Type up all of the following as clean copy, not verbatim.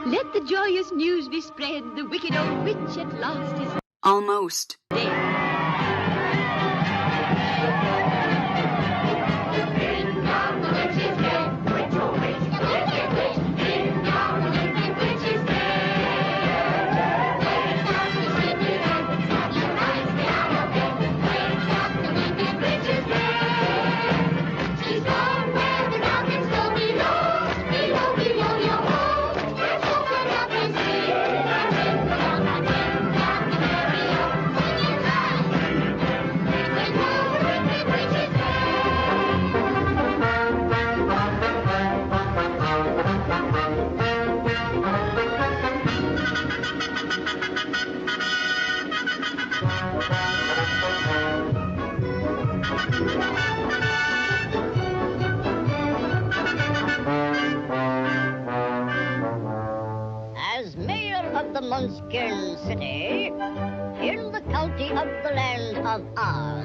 Let the joyous news be spread. The wicked old witch at last is almost dead. Munchkin City, in the county of the land of Oz,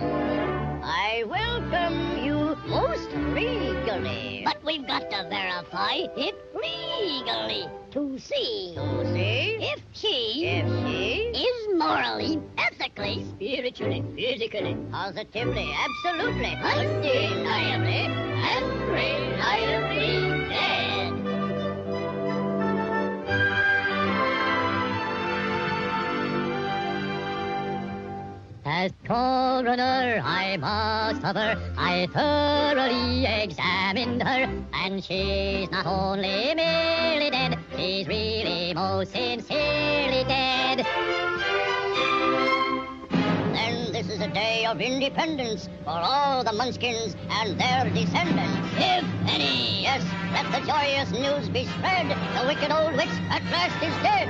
I welcome you most regally. But we've got to verify it legally to see if she is morally, ethically, spiritually, physically, positively, absolutely, undeniably, and reliably dead. As coroner, I must have her. I thoroughly examined her, and she's not only merely dead, she's really most sincerely dead. Then this is a day of independence for all the Munchkins and their descendants, if any. Yes, let the joyous news be spread. The wicked old witch at last is dead.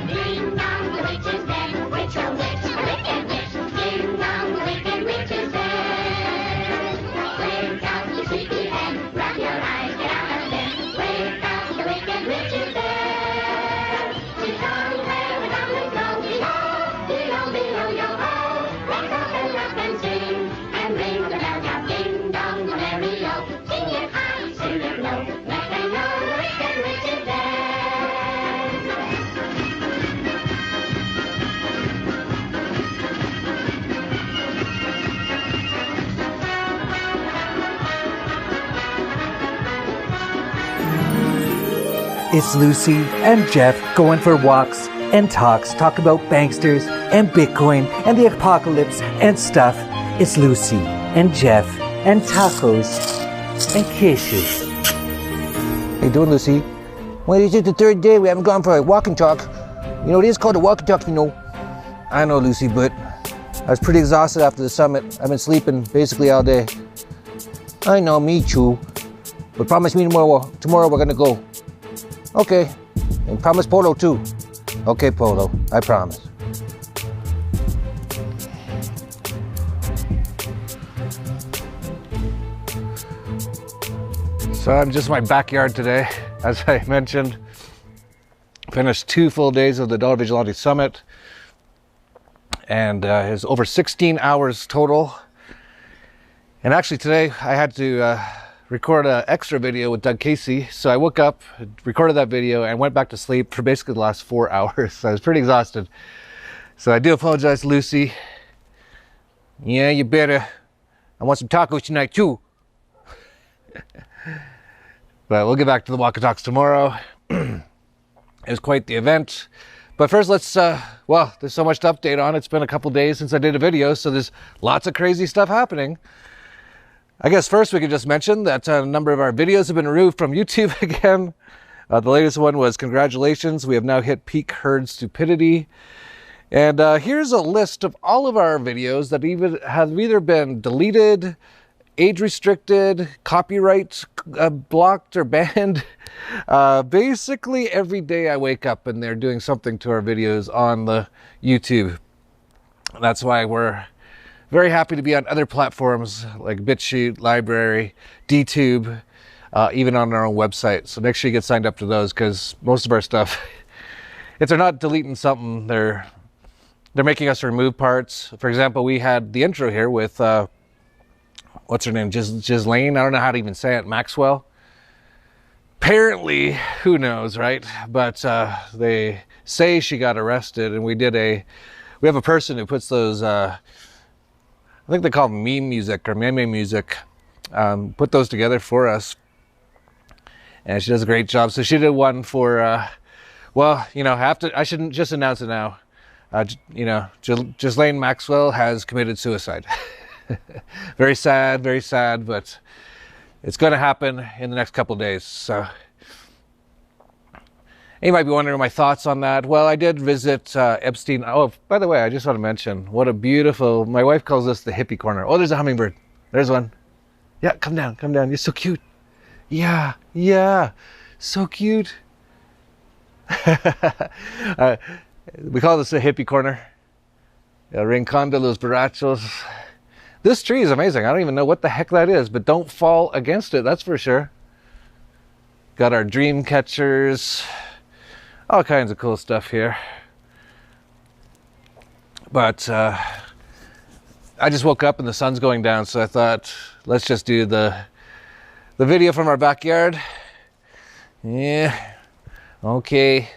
Ding dong, the witch is dead. Witch, oh witch, the wicked witch. Ding dong, the wicked witch is dead. Wake up, you sleepy head. Rub your eyes, get out of bed. Wake up, the wicked witch is dead. She's on where the goblins go. Below, below, below, yo ho. Let's open up and sing, and ring the bell now. Ding dong, the merry-o. Sing it high, sing it low. Let them know the wicked witch is dead. It's Lucy and Jeff going for walks and talks, talk about banksters and Bitcoin and the apocalypse and stuff. It's Lucy and Jeff and tacos and kisses. How you doing, Lucy? Well, it's just the third day we haven't gone for a walk and talk. You know, it is called a walk and talk, you know. I know, Lucy, but I was pretty exhausted after the summit. I've been sleeping basically all day. I know, me too. But promise me tomorrow we're gonna go. Okay, and promise Polo too. Okay, Polo, I promise. So I'm just in my backyard today, as I mentioned. Finished 2 full days of the Dollar Vigilante Summit, and it's over 16 hours total. And actually today I had to record an extra video with Doug Casey. So I woke up, recorded that video, and went back to sleep for basically the last 4 hours. So I was pretty exhausted. So I do apologize, Lucy. Yeah, you better. I want some tacos tonight too. But we'll get back to the walk and talks tomorrow. It was quite the event. But first, let's, well, there's so much to update on. It's been a couple days since I did a video, so there's lots of crazy stuff happening. I guess first we could just mention that a number of our videos have been removed from YouTube again. The latest one was congratulations, we have now hit peak herd stupidity. And here's a list of all of our videos that have either been deleted, age restricted, copyright blocked or banned. Basically every day I wake up and they're doing something to our videos on the YouTube. That's why we're very happy to be on other platforms like BitChute, Library, DTube, even on our own website. So make sure you get signed up to those, because most of our stuff, if they're not deleting something, they're making us remove parts. For example, we had the intro here with, what's her name, Ghislaine? I don't know how to even say it, Maxwell. apparently, who knows, right? But they say she got arrested, and we have a person who puts those, I think they call them meme music or meme music, put those together for us. And she does a great job. So she did one for, well, you know, I shouldn't just announce it now. You know, Ghislaine Maxwell has committed suicide. Very sad, but it's going to happen in the next couple of days. So you might be wondering my thoughts on that. Well, I did visit Epstein. Oh, by the way, I just want to mention what a beautiful, my wife calls this the hippie corner. Oh, there's a hummingbird. There's one. Yeah, come down. You're so cute. Yeah, so cute. We call this the hippie corner. Rincon de los Borrachos. This tree is amazing. I don't even know what the heck that is, but don't fall against it, that's for sure. Got our dream catchers. All kinds of cool stuff here. But I just woke up and the sun's going down, so I thought, let's just do the video from our backyard. Yeah, okay.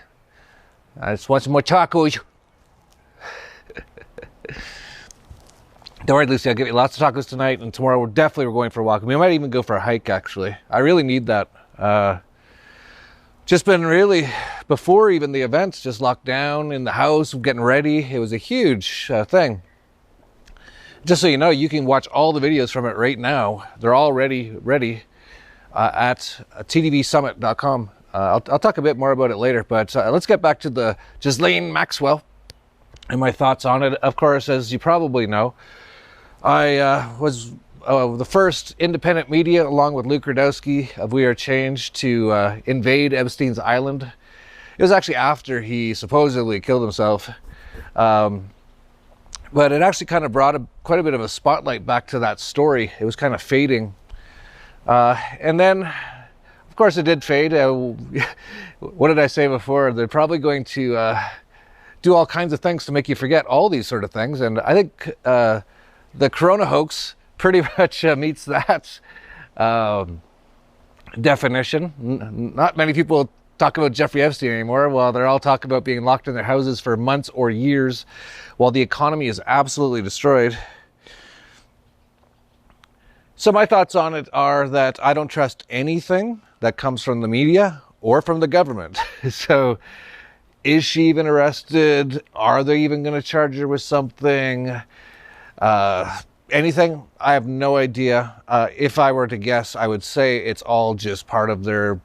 I just want some more tacos. Don't worry, Lucy, I'll give you lots of tacos tonight, and tomorrow we're going for a walk. We might even go for a hike, actually. I really need that. Just been really, before even the events, just locked down in the house, getting ready. It was a huge thing. Just so you know, you can watch all the videos from it right now. They're all ready at tdvsummit.com. I'll talk a bit more about it later, but let's get back to the Ghislaine Maxwell and my thoughts on it. Of course, as you probably know, I was the first independent media, along with Luke Rudowski of We Are Change, to invade Epstein's island. It was actually after he supposedly killed himself. But it actually kind of brought quite a bit of a spotlight back to that story. It was kind of fading. And then, of course, it did fade. What did I say before? They're probably going to do all kinds of things to make you forget all these sort of things. And I think the corona hoax pretty much meets that definition. Not many people talk about Jeffrey Epstein anymore, while they're all talking about being locked in their houses for months or years while the economy is absolutely destroyed. So my thoughts on it are that I don't trust anything that comes from the media or from the government. So is she even arrested? Are they even going to charge her with something? Anything? I have no idea. If I were to guess, I would say it's all just part of their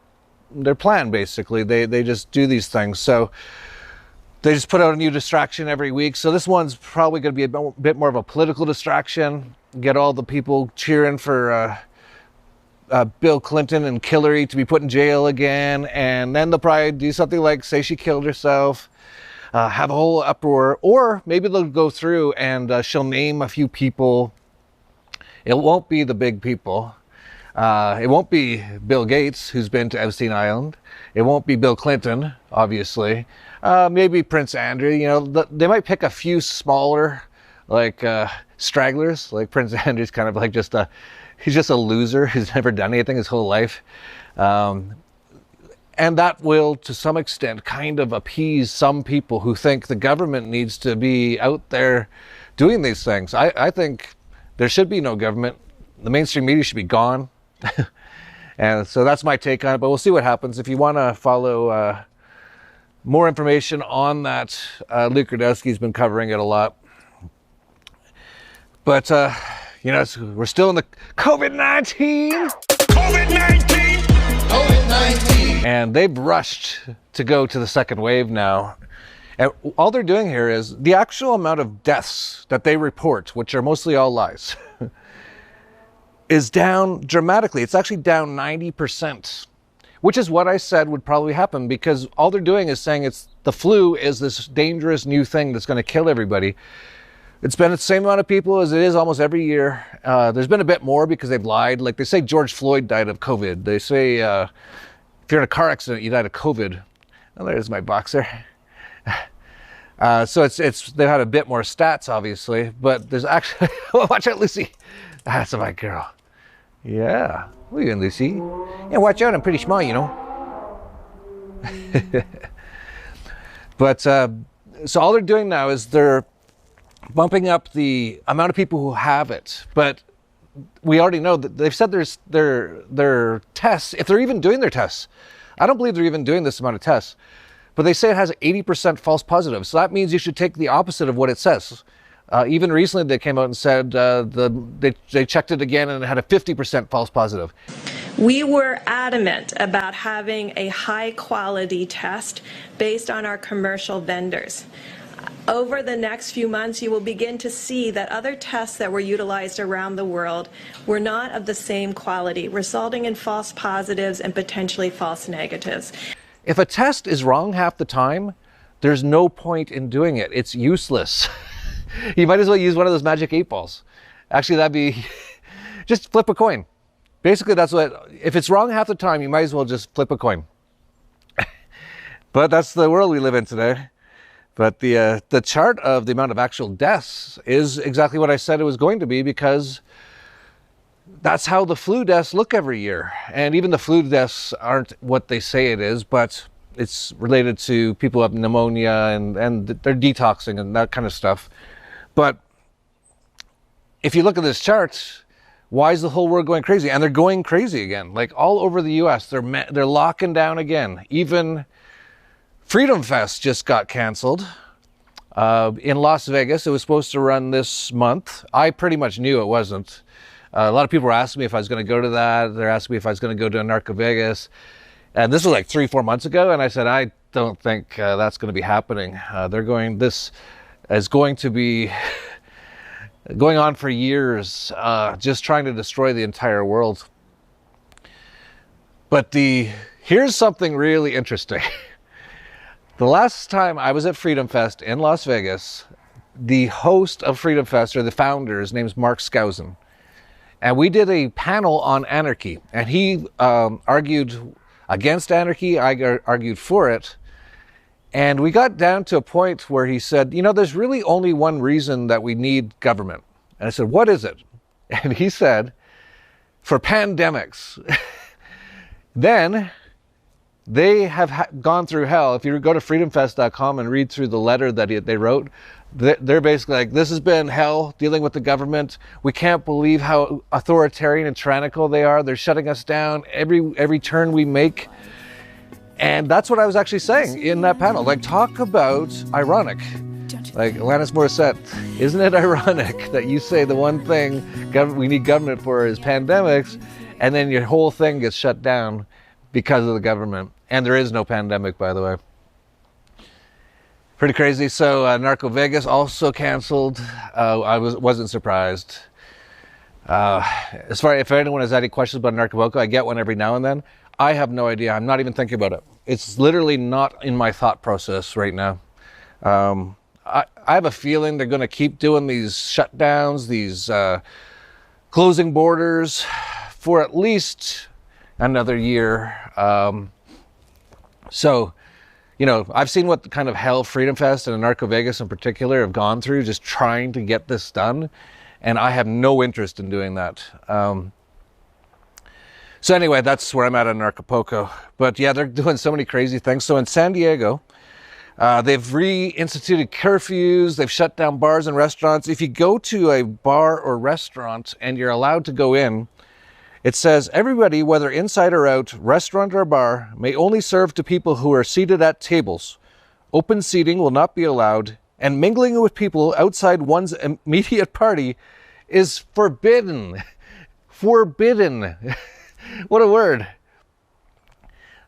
plan, basically. They just do these things. So they just put out a new distraction every week. So this one's probably going to be a bit more of a political distraction. Get all the people cheering for Bill Clinton and Hillary to be put in jail again. And then they'll probably do something like say she killed herself. Have a whole uproar. Or maybe they'll go through and she'll name a few people. It won't be the big people. It won't be Bill Gates, who's been to Epstein Island. It won't be Bill Clinton, obviously. Maybe Prince Andrew. You know, they might pick a few smaller, like stragglers. Like Prince Andrew's kind of like he's just a loser who's never done anything his whole life. And that will, to some extent, kind of appease some people who think the government needs to be out there doing these things. I think there should be no government. The mainstream media should be gone. And so that's my take on it, but we'll see what happens. If you want to follow more information on that, Luke Rudowski's been covering it a lot. But, you know, we're still in the COVID-19. And they've rushed to go to the second wave now. And all they're doing here is the actual amount of deaths that they report, which are mostly all lies, is down dramatically. It's actually down 90%, which is what I said would probably happen, because all they're doing is saying the flu is this dangerous new thing that's going to kill everybody. It's been the same amount of people as it is almost every year. There's been a bit more because they've lied. Like they say George Floyd died of COVID. They say if you're in a car accident, you died of COVID. Oh, there's my boxer. So they've had a bit more stats, obviously, but there's actually, watch out, Lucy. That's my girl. Yeah, look at Lucy. Yeah, watch out, I'm pretty small, you know. But so all they're doing now is they're bumping up the amount of people who have it. But we already know that they've said their tests, if they're even doing their tests, I don't believe they're even doing this amount of tests, but they say it has 80% false positives. So that means you should take the opposite of what it says. Even recently they came out and said they checked it again and it had a 50% false positive. We were adamant about having a high-quality test based on our commercial vendors. Over the next few months, you will begin to see that other tests that were utilized around the world were not of the same quality, resulting in false positives and potentially false negatives. If a test is wrong half the time, there's no point in doing it. It's useless. You might as well use one of those magic 8 balls. Actually, that'd be just flip a coin. Basically, that's what, if it's wrong half the time, you might as well just flip a coin. But that's the world we live in today. But the chart of the amount of actual deaths is exactly what I said it was going to be, because that's how the flu deaths look every year. And even the flu deaths aren't what they say it is, but it's related to people who have pneumonia and they're detoxing and that kind of stuff. But if you look at this chart, why is the whole world going crazy? And they're going crazy again. Like all over the US, they're locking down again. Even Freedom Fest just got canceled in Las Vegas. It was supposed to run this month. I pretty much knew it wasn't. A lot of people were asking me if I was going to go to that. They're asking me if I was going to go to Narco Vegas. And this was like 3-4 months ago. And I said, I don't think that's going to be happening. This is going to be going on for years, just trying to destroy the entire world. But here's something really interesting. The last time I was at Freedom Fest in Las Vegas, the host of Freedom Fest, or the founder, his name's Mark Skousen. And we did a panel on anarchy. And he argued against anarchy, I argued for it. And we got down to a point where he said, you know, there's really only one reason that we need government. And I said, what is it? And he said, for pandemics. Then they have gone through hell. If you go to freedomfest.com and read through the letter that they wrote, they're basically like, this has been hell dealing with the government. We can't believe how authoritarian and tyrannical they are. They're shutting us down every turn we make. And that's what I was actually saying in that panel. Like, talk about ironic. Like Alanis Morissette, isn't it ironic that you say the one thing we need government for is pandemics, and then your whole thing gets shut down because of the government? And there is no pandemic, by the way. Pretty crazy. So Narco Vegas also canceled. I wasn't surprised. If anyone has any questions about Narcoboco, I get one every now and then. I have no idea. I'm not even thinking about it. It's literally not in my thought process right now. I have a feeling they're going to keep doing these shutdowns, these closing borders for at least another year. So, you know, I've seen what kind of hell Freedom Fest and Narco Vegas in particular have gone through just trying to get this done. And I have no interest in doing that. So anyway, that's where I'm at in Acapulco. But yeah, they're doing so many crazy things. So in San Diego, they've reinstituted curfews. They've shut down bars and restaurants. If you go to a bar or restaurant and you're allowed to go in, it says everybody, whether inside or out, restaurant or bar, may only serve to people who are seated at tables. Open seating will not be allowed, and mingling with people outside one's immediate party is forbidden. Forbidden. What a word.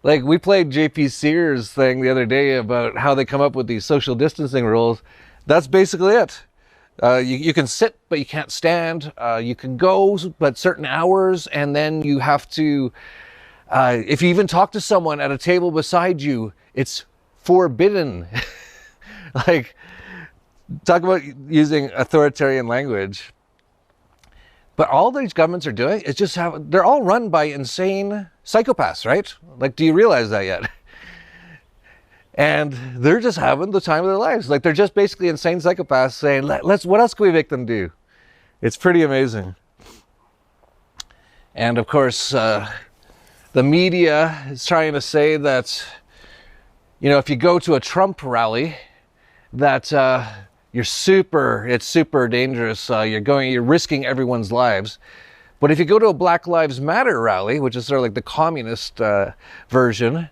Like, we played JP Sears' thing the other day about how they come up with these social distancing rules. That's basically it. You can sit, but you can't stand. You can go, but certain hours, and then you have to, if you even talk to someone at a table beside you, it's forbidden. Like, talk about using authoritarian language. But all these governments are doing is just they're all run by insane psychopaths, right? Like, do you realize that yet? And they're just having the time of their lives. Like, they're just basically insane psychopaths saying, what else can we make them do? It's pretty amazing. And of course, the media is trying to say that you know, if you go to a Trump rally, that it's super dangerous. You're risking everyone's lives. But if you go to a Black Lives Matter rally, which is sort of like the communist version,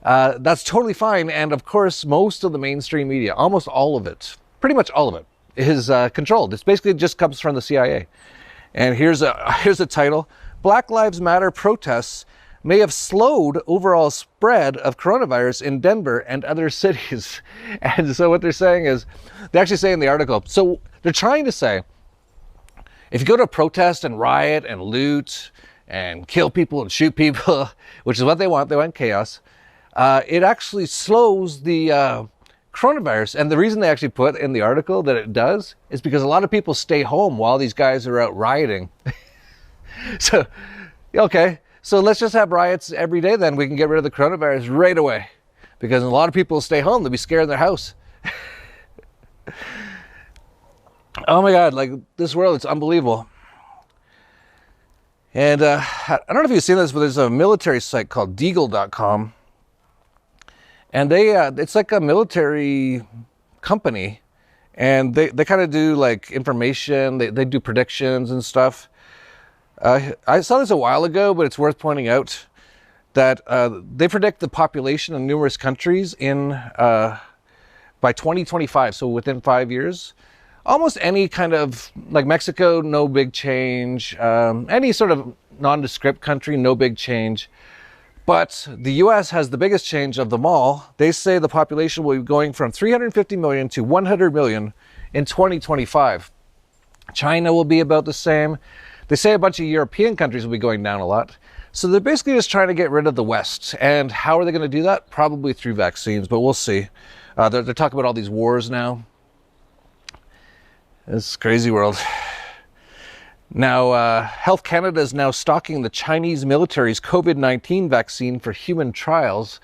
that's totally fine. And of course, most of the mainstream media, almost all of it, pretty much all of it, is controlled. It's basically just comes from the CIA. And here's a title: Black Lives Matter protests may have slowed overall spread of coronavirus in Denver and other cities. And so what they're saying is, they actually say in the article, so they're trying to say, if you go to a protest and riot and loot and kill people and shoot people, which is what they want chaos, it actually slows the coronavirus. And the reason they actually put in the article that it does is because a lot of people stay home while these guys are out rioting. So, okay, so let's just have riots every day then. We can get rid of the coronavirus right away. Because a lot of people stay home, they'll be scared in their house. Oh my God, like this world, it's unbelievable. And I don't know if you've seen this, but there's a military site called Deagle.com. And it's like a military company. And they kind of do like information, they do predictions and stuff. I saw this a while ago, but it's worth pointing out that they predict the population in numerous countries by 2025, so within 5 years. Almost any kind of, like Mexico, no big change. Any sort of nondescript country, no big change. But the US has the biggest change of them all. They say the population will be going from 350 million to 100 million in 2025. China will be about the same. They say a bunch of European countries will be going down a lot. So they're basically just trying to get rid of the West. And how are they going to do that? Probably through vaccines, but we'll see. They're talking about all these wars now. It's a crazy world. Now, Health Canada is now stocking the Chinese military's COVID-19 vaccine for human trials.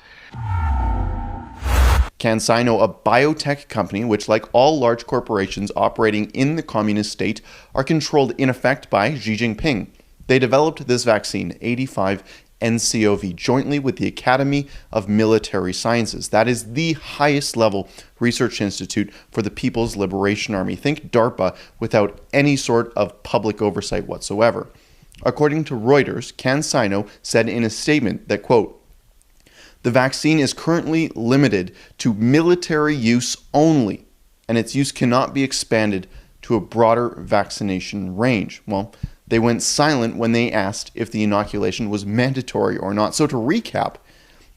CanSino, a biotech company which, like all large corporations operating in the communist state, are controlled in effect by Xi Jinping. They developed this vaccine, 85-NCoV, jointly with the Academy of Military Sciences. That is the highest level research institute for the People's Liberation Army. Think DARPA without any sort of public oversight whatsoever. According to Reuters, CanSino said in a statement that, quote, the vaccine is currently limited to military use only, and its use cannot be expanded to a broader vaccination range. Well, they went silent when they asked if the inoculation was mandatory or not. So to recap,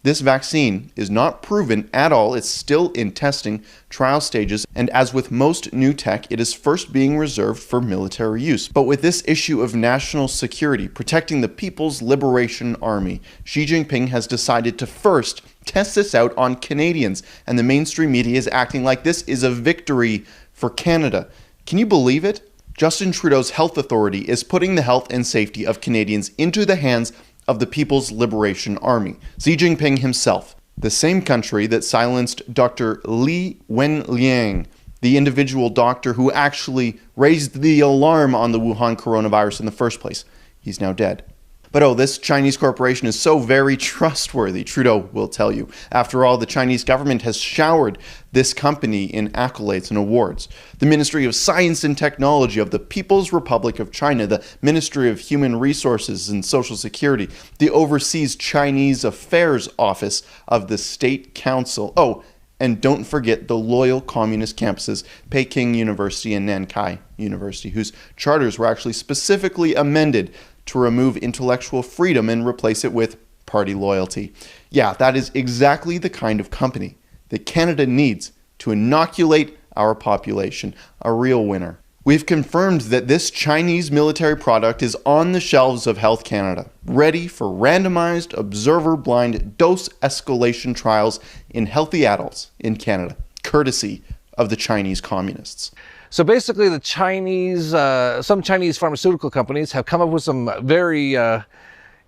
this vaccine is not proven at all. It's still in testing trial stages, and as with most new tech, it is first being reserved for military use. But with this issue of national security, protecting the People's Liberation Army, Xi Jinping has decided to first test this out on Canadians, and the mainstream media is acting like this is a victory for Canada. Can you believe it? Justin Trudeau's health authority is putting the health and safety of Canadians into the hands of the People's Liberation Army, Xi Jinping himself, the same country that silenced Dr. Li Wenliang, the individual doctor who actually raised the alarm on the Wuhan coronavirus in the first place. He's now dead. But this Chinese corporation is so very trustworthy, Trudeau will tell you. After all, the Chinese government has showered this company in accolades and awards. The Ministry of Science and Technology of the People's Republic of China, the Ministry of Human Resources and Social Security, the Overseas Chinese Affairs Office of the State Council. Oh, and don't forget the loyal communist campuses, Peking University and Nankai University, whose charters were actually specifically amended to remove intellectual freedom and replace it with party loyalty. Yeah, that is exactly the kind of company that Canada needs to inoculate our population. A real winner. We've confirmed that this Chinese military product is on the shelves of Health Canada, ready for randomized, observer-blind dose escalation trials in healthy adults in Canada, courtesy of the Chinese communists. So basically the Chinese, some Chinese pharmaceutical companies have come up with some very,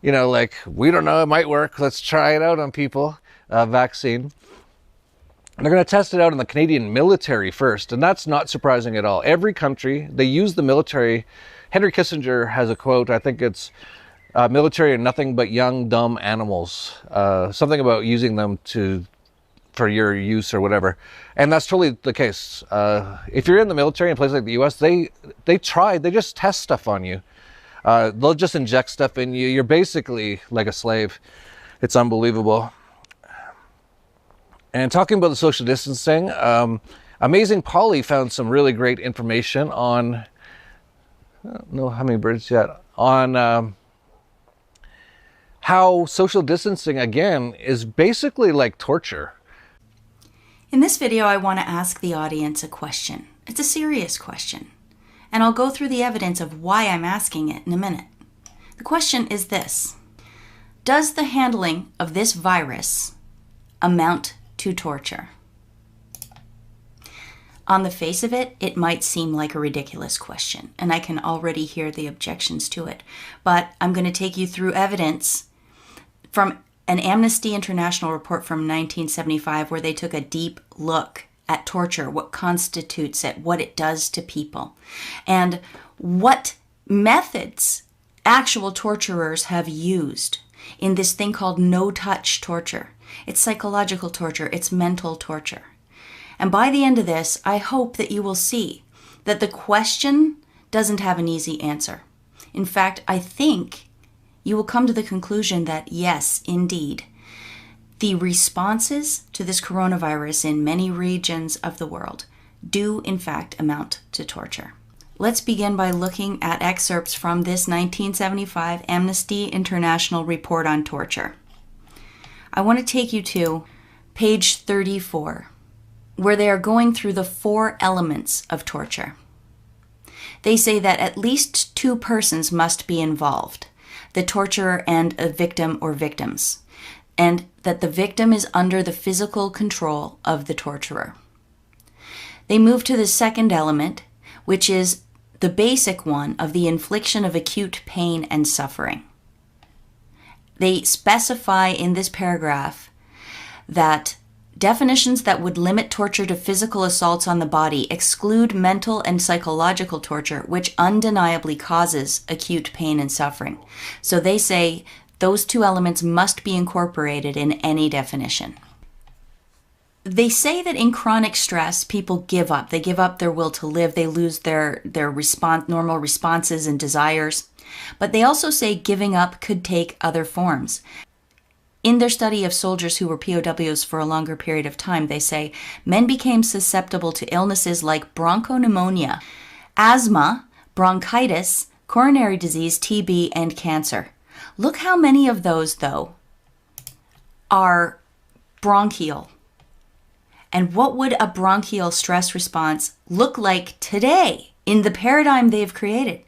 like, we don't know, it might work, let's try it out on people, vaccine. And they're going to test it out on the Canadian military first, and that's not surprising at all. Every country, they use the military. Henry Kissinger has a quote, I think it's, military are nothing but young, dumb animals. Something about using them to for your use or whatever. And that's totally the case. If you're in the military in places like the US, they just test stuff on you. They'll just inject stuff in you. You're basically like a slave. It's unbelievable. And talking about the social distancing, Amazing Polly found some really great information on, I don't know how many birds yet, on how social distancing, again, is basically like torture. In this video, I want to ask the audience a question. It's a serious question. And I'll go through the evidence of why I'm asking it in a minute. The question is this: does the handling of this virus amount to torture? On the face of it, it might seem like a ridiculous question, and I can already hear the objections to it. But I'm going to take you through evidence from an Amnesty International report from 1975 where they took a deep look at torture, what constitutes it, what it does to people, and what methods actual torturers have used in this thing called no-touch torture. It's psychological torture, it's mental torture. And by the end of this, I hope that you will see that the question doesn't have an easy answer. In fact, I think you will come to the conclusion that yes, indeed, the responses to this coronavirus in many regions of the world do in fact amount to torture. Let's begin by looking at excerpts from this 1975 Amnesty International report on torture. I want to take you to page 34, where they are going through the 4 elements of torture. They say that at least 2 persons must be involved, the torturer and a victim or victims, and that the victim is under the physical control of the torturer. They move to the second element, which is the basic one of the infliction of acute pain and suffering. They specify in this paragraph that definitions that would limit torture to physical assaults on the body exclude mental and psychological torture, which undeniably causes acute pain and suffering. So they say those 2 elements must be incorporated in any definition. They say that in chronic stress, people give up. They give up their will to live. They lose their normal responses and desires. But they also say giving up could take other forms. In their study of soldiers who were POWs for a longer period of time, they say men became susceptible to illnesses like bronchopneumonia, asthma, bronchitis, coronary disease, TB, and cancer. Look how many of those, though, are bronchial. And what would a bronchial stress response look like today in the paradigm they've created?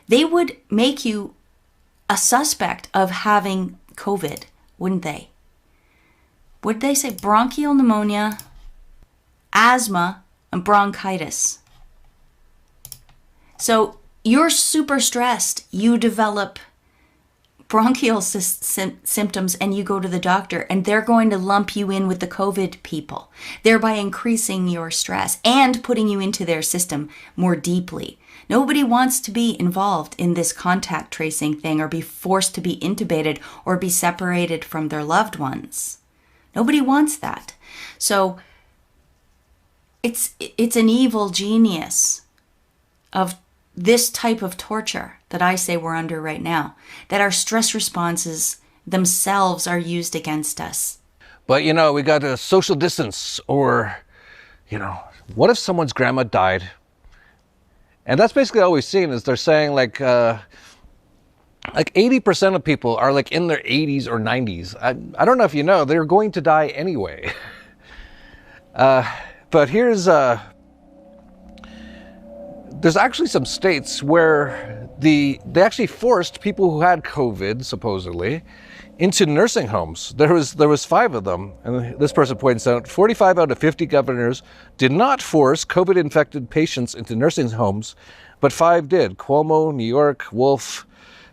They would make you a suspect of having COVID, wouldn't they? Would they say bronchial pneumonia, asthma, and bronchitis? So you're super stressed, you develop bronchial symptoms, and you go to the doctor, and they're going to lump you in with the COVID people, thereby increasing your stress and putting you into their system more deeply. Nobody wants to be involved in this contact tracing thing or be forced to be intubated or be separated from their loved ones. Nobody wants that. So it's an evil genius of this type of torture that I say we're under right now, that our stress responses themselves are used against us. But, we got to social distance, or, what if someone's grandma died? And that's basically all we've seen is they're saying like 80% of people are like in their 80s or 90s. I don't know if you know, they're going to die anyway. But here's, there's actually some states where they actually forced people who had COVID, supposedly, into nursing homes. There was 5 of them, and this person points out 45 out of 50 governors did not force COVID-infected patients into nursing homes, but 5 did. Cuomo, New York, Wolf,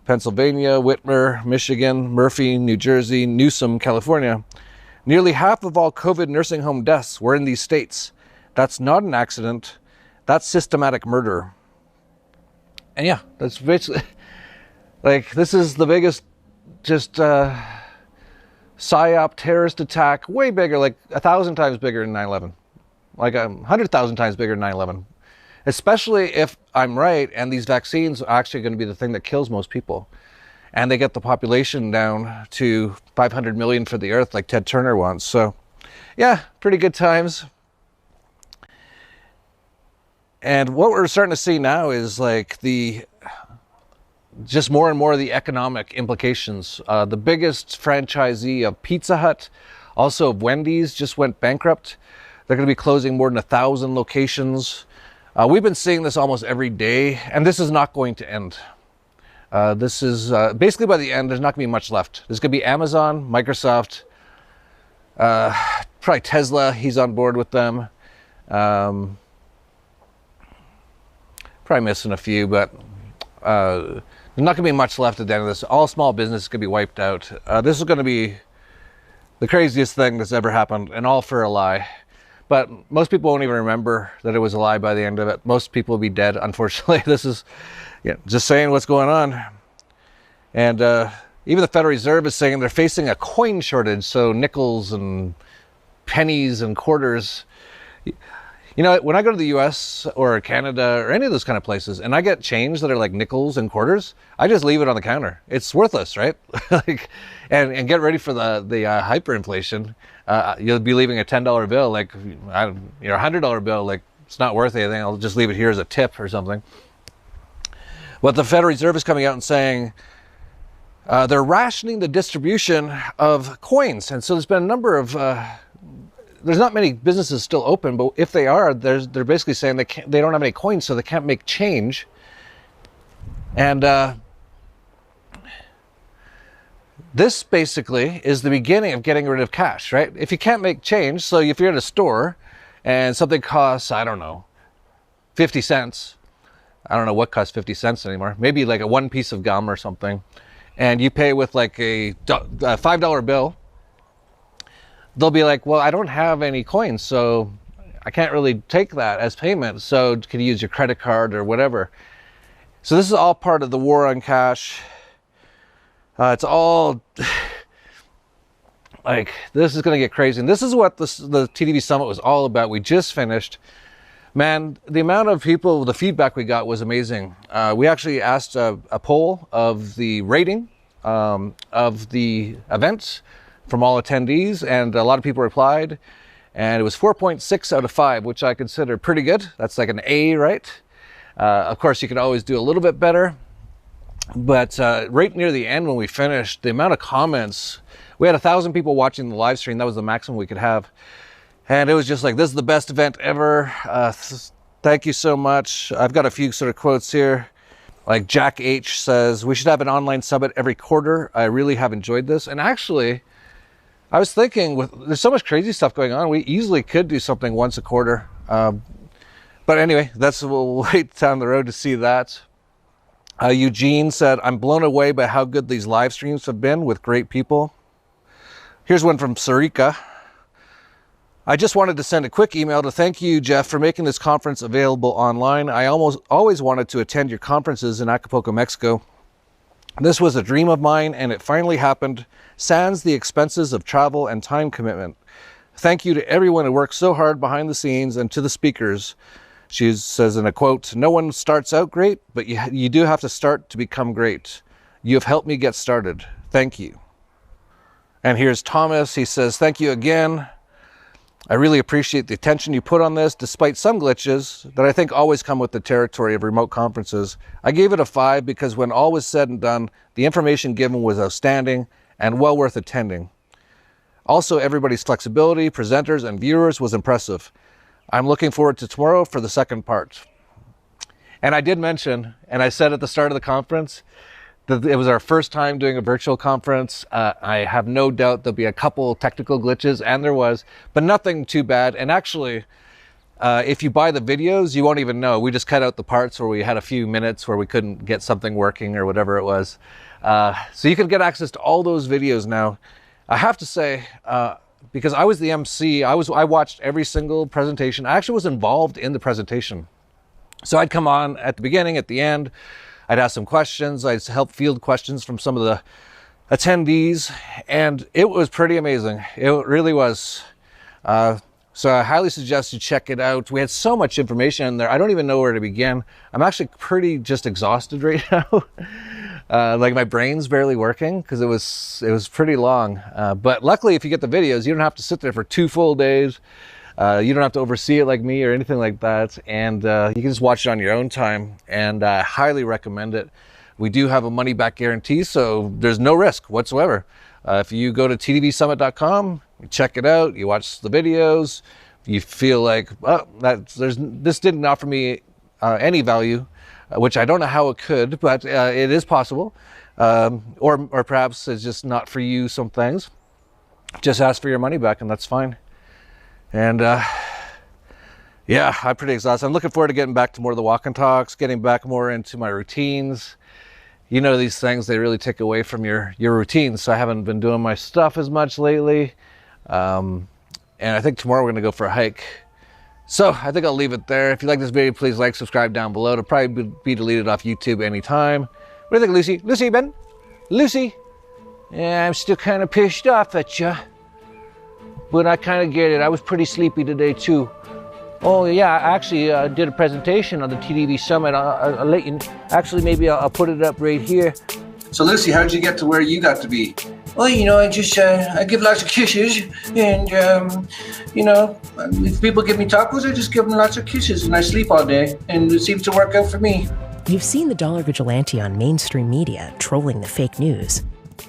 Pennsylvania, Whitmer, Michigan, Murphy, New Jersey, Newsom, California. Nearly half of all COVID nursing home deaths were in these states. That's not an accident. That's systematic murder. And yeah, that's basically, this is the biggest just PSYOP terrorist attack, way bigger, like 1,000 times bigger than 9/11. Like 100,000 times bigger than 9/11. Especially if I'm right and these vaccines are actually going to be the thing that kills most people. And they get the population down to 500 million for the earth like Ted Turner wants. So yeah, pretty good times. And what we're starting to see now is like just more and more of the economic implications. The biggest franchisee of Pizza Hut, also of Wendy's, just went bankrupt. They're going to be closing more than 1,000 locations. We've been seeing this almost every day, and this is not going to end. This is basically by the end, there's not going to be much left. There's going to be Amazon, Microsoft, probably Tesla, he's on board with them. Probably missing a few, but there's not going to be much left at the end of this. All small business is going to be wiped out. This is going to be the craziest thing that's ever happened, and all for a lie. But most people won't even remember that it was a lie by the end of it. Most people will be dead, unfortunately. This is just saying what's going on. And even the Federal Reserve is saying they're facing a coin shortage, so nickels and pennies and quarters. You know, when I go to the US or Canada or any of those kind of places and I get change that are like nickels and quarters, I just leave it on the counter. It's worthless, right? and get ready for the hyperinflation. You'll be leaving a $10 bill, like a $100 bill, like it's not worth anything. I'll just leave it here as a tip or something. But the Federal Reserve is coming out and saying they're rationing the distribution of coins. And so there's been a number of there's not many businesses still open, but if they are, they're basically saying they don't have any coins, so they can't make change. And this basically is the beginning of getting rid of cash, right? If you can't make change, so if you're in a store and something costs, I don't know, 50 cents. I don't know what costs 50 cents anymore. Maybe like one piece of gum or something. And you pay with like a $5 bill. They'll be like, well, I don't have any coins, so I can't really take that as payment. So can you use your credit card or whatever? So this is all part of the war on cash. It's all like, this is going to get crazy. And this is what the TDV Summit was all about. We just finished. Man, the amount of people, the feedback we got was amazing. We actually asked a poll of the rating of the event from all attendees, and a lot of people replied, and it was 4.6 out of 5, which I consider pretty good. That's like an A, right? Of course, you can always do a little bit better, but right near the end when we finished, the amount of comments, we had 1,000 people watching the live stream. That was the maximum we could have, and it was just like, this is the best event ever. Thank you so much. I've got a few sort of quotes here. Like Jack H says, we should have an online summit every quarter. I really have enjoyed this. And actually, I was thinking, there's so much crazy stuff going on, we easily could do something once a quarter. But anyway, we'll wait down the road to see that. Eugene said, I'm blown away by how good these live streams have been with great people. Here's one from Sarika. I just wanted to send a quick email to thank you, Jeff, for making this conference available online. I always wanted to attend your conferences in Acapulco, Mexico. This was a dream of mine, and it finally happened, sans the expenses of travel and time commitment. Thank you to everyone who worked so hard behind the scenes and to the speakers. She says in a quote, no one starts out great, but you do have to start to become great. You have helped me get started. Thank you. And here's Thomas. He says, thank you again. I really appreciate the attention you put on this, despite some glitches that I think always come with the territory of remote conferences. I gave it a 5 because when all was said and done, the information given was outstanding and well worth attending. Also, everybody's flexibility, presenters, and viewers was impressive. I'm looking forward to tomorrow for the second part. And I did mention, and I said at the start of the conference, that it was our first time doing a virtual conference. I have no doubt there'll be a couple technical glitches, and there was, but nothing too bad. And actually, if you buy the videos, you won't even know. We just cut out the parts where we had a few minutes where we couldn't get something working or whatever it was. So you can get access to all those videos now. I have to say, because I was the MC, I watched every single presentation. I actually was involved in the presentation. So I'd come on at the beginning, at the end. I'd ask some questions. I'd help field questions from some of the attendees, and it was pretty amazing. It really was. So I highly suggest you check it out. We had so much information in there. I don't even know where to begin. I'm actually pretty just exhausted right now. Like my brain's barely working because it was pretty long. But luckily, if you get the videos, you don't have to sit there for 2 full days. You don't have to oversee it like me or anything like that. And you can just watch it on your own time. And I highly recommend it. We do have a money back guarantee, so there's no risk whatsoever. If you go to tdvsummit.com, you check it out, you watch the videos, you feel like, oh, this didn't offer me any value, which I don't know how it could, but it is possible. Or perhaps it's just not for you, some things. Just ask for your money back, and that's fine. And yeah, I'm pretty exhausted. I'm looking forward to getting back to more of the walk and talks, getting back more into my routines. You know, these things, they really take away from your routine. So I haven't been doing my stuff as much lately. And I think tomorrow we're going to go for a hike. So I think I'll leave it there. If you like this video, please like, subscribe down below. It'll probably be deleted off YouTube anytime. What do you think, Lucy? Lucy, Ben? Lucy? Yeah, I'm still kind of pissed off at you. But I kind of get it. I was pretty sleepy today too. Oh yeah, I actually did a presentation on the TDV Summit. I'll let you, actually maybe I'll put it up right here. So Lucy, how'd you get to where you got to be? Well, you know, I just, I give lots of kisses, and, you know, if people give me tacos, I just give them lots of kisses, and I sleep all day, and it seems to work out for me. You've seen the dollar vigilante on mainstream media trolling the fake news,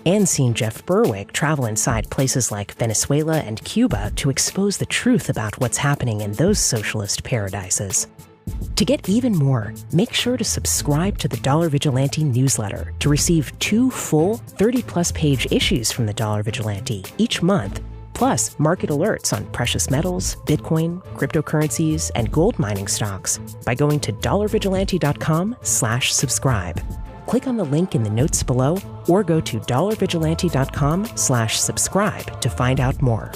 and seen Jeff Berwick travel inside places like Venezuela and Cuba to expose the truth about what's happening in those socialist paradises. To get even more, make sure to subscribe to the Dollar Vigilante newsletter to receive 2 full 30-plus page issues from the Dollar Vigilante each month, plus market alerts on precious metals, Bitcoin, cryptocurrencies, and gold mining stocks by going to dollarvigilante.com/subscribe. Click on the link in the notes below or go to dollarvigilante.com/subscribe to find out more.